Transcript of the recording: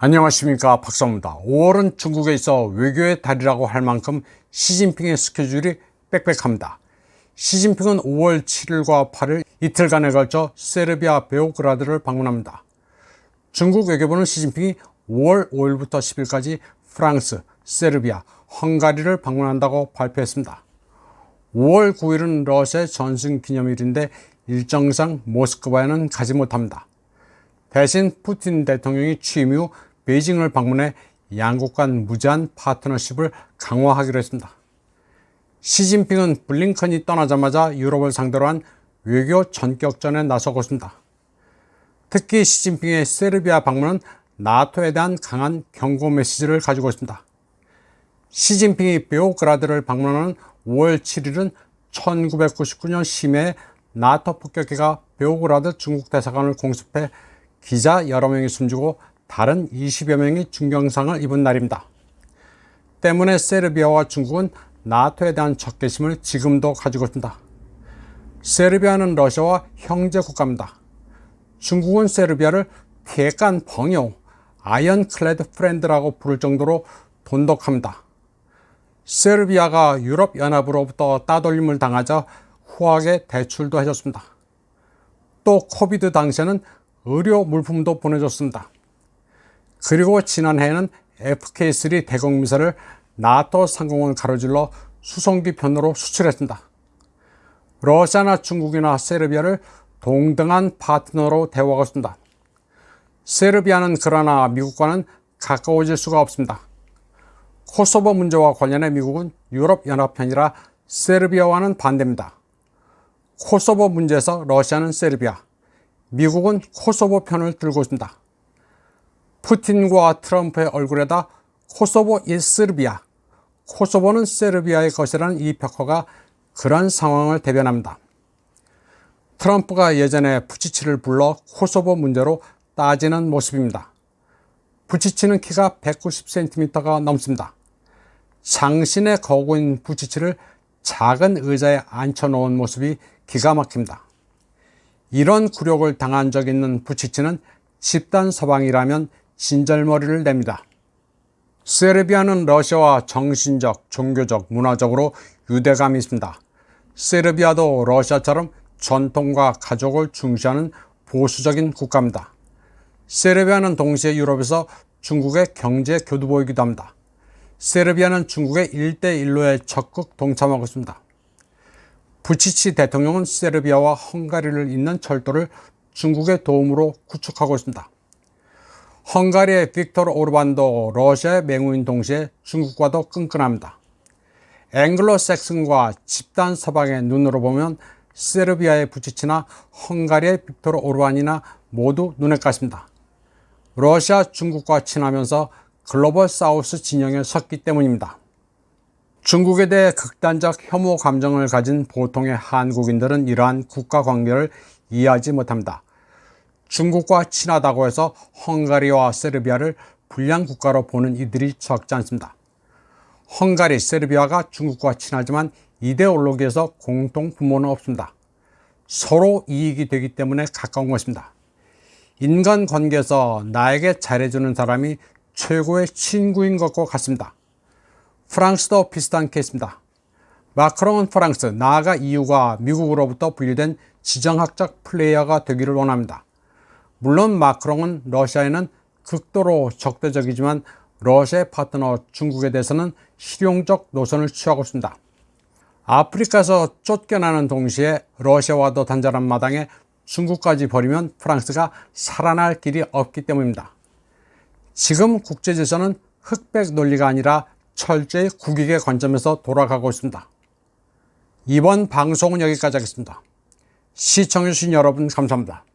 안녕하십니까, 박사입니다. 5월은 중국에 있어 외교의 달이라고 할 만큼 시진핑의 스케줄이 빽빽합니다. 시진핑은 5월 7일과 8일 이틀간에 걸쳐 세르비아 베오그라드를 방문합니다. 중국 외교부는 시진핑이 5월 5일부터 10일까지 프랑스, 세르비아, 헝가리를 방문한다고 발표했습니다. 5월 9일은 러시아의 전승기념일인데 일정상 모스크바에는 가지 못합니다. 대신 푸틴 대통령이 취임 이후 베이징을 방문해 양국 간 무제한 파트너십을 강화하기로 했습니다. 시진핑은 블링컨이 떠나자마자 유럽을 상대로 한 외교 전격전에 나서고 있습니다. 특히 시진핑의 세르비아 방문은 나토에 대한 강한 경고 메시지를 가지고 있습니다. 시진핑이 베오그라드를 방문하는 5월 7일은 1999년 심해에 나토 폭격기가 베오그라드 중국 대사관을 공습해 기자 여러 명이 숨지고 다른 20여 명이 중경상을 입은 날입니다. 때문에 세르비아와 중국은 나토에 대한 적개심을 지금도 가지고 있습니다. 세르비아는 러시아와 형제 국가입니다. 중국은 세르비아를铁杆 朋友, 아이언클레드 프렌드라고 부를 정도로 돈독합니다. 세르비아가 유럽연합으로부터 따돌림을 당하자 후하게 대출도 해줬습니다. 또 코비드 당시에는 의료 물품도 보내줬습니다. 그리고 지난해에는 FK3 대공미사를 나토 상공을 가로질러 수송기 편으로 수출했습니다. 러시아나 중국이나 세르비아를 동등한 파트너로 대우하고 있습니다. 세르비아는 그러나 미국과는 가까워질 수가 없습니다. 코소보 문제와 관련해 미국은 유럽연합 편이라 세르비아와는 반대입니다. 코소보 문제에서 러시아는 세르비아, 미국은 코소보 편을 들고 있습니다. 푸틴과 트럼프의 얼굴에다 코소보 is 세르비아, 코소보는 세르비아의 것이라는 이 벽화가 그런 상황을 대변합니다. 트럼프가 예전에 부치치를 불러 코소보 문제로 따지는 모습입니다. 부치치는 키가 190cm가 넘습니다. 장신의 거구인 부치치를 작은 의자에 앉혀놓은 모습이 기가 막힙니다. 이런 굴욕을 당한 적 있는 부치치는 집단 서방이라면 진절머리를 냅니다. 세르비아는 러시아와 정신적, 종교적, 문화적으로 유대감이 있습니다. 세르비아도 러시아처럼 전통과 가족을 중시하는 보수적인 국가입니다. 세르비아는 동시에 유럽에서 중국의 경제 교두보이기도 합니다. 세르비아는 중국의 1대1로에 적극 동참하고 있습니다. 부치치 대통령은 세르비아와 헝가리를 잇는 철도를 중국의 도움으로 구축하고 있습니다. 헝가리의 빅토르 오르반도 러시아의 맹우인 동시에 중국과도 끈끈합니다. 앵글로색슨과 집단 서방의 눈으로 보면 세르비아의 부치치나 헝가리의 빅토르 오르반이나 모두 눈에 가십니다. 러시아, 중국과 친하면서 글로벌 사우스 진영에 섰기 때문입니다. 중국에 대해 극단적 혐오 감정을 가진 보통의 한국인들은 이러한 국가 관계를 이해하지 못합니다. 중국과 친하다고 해서 헝가리와 세르비아를 불량 국가로 보는 이들이 적지 않습니다. 헝가리, 세르비아가 중국과 친하지만 이데올로기에서 공통 분모는 없습니다. 서로 이익이 되기 때문에 가까운 것입니다. 인간관계에서 나에게 잘해주는 사람이 최고의 친구인 것과 같습니다. 프랑스도 비슷한 케이스입니다. 마크롱은 프랑스, 나아가 EU가 미국으로부터 분리된 지정학적 플레이어가 되기를 원합니다. 물론 마크롱은 러시아에는 극도로 적대적이지만 러시아의 파트너 중국에 대해서는 실용적 노선을 취하고 있습니다. 아프리카에서 쫓겨나는 동시에 러시아와도 단절한 마당에 중국까지 버리면 프랑스가 살아날 길이 없기 때문입니다. 지금 국제질서는 흑백 논리가 아니라 철저히 국익의 관점에서 돌아가고 있습니다. 이번 방송은 여기까지 하겠습니다. 시청해주신 여러분 감사합니다.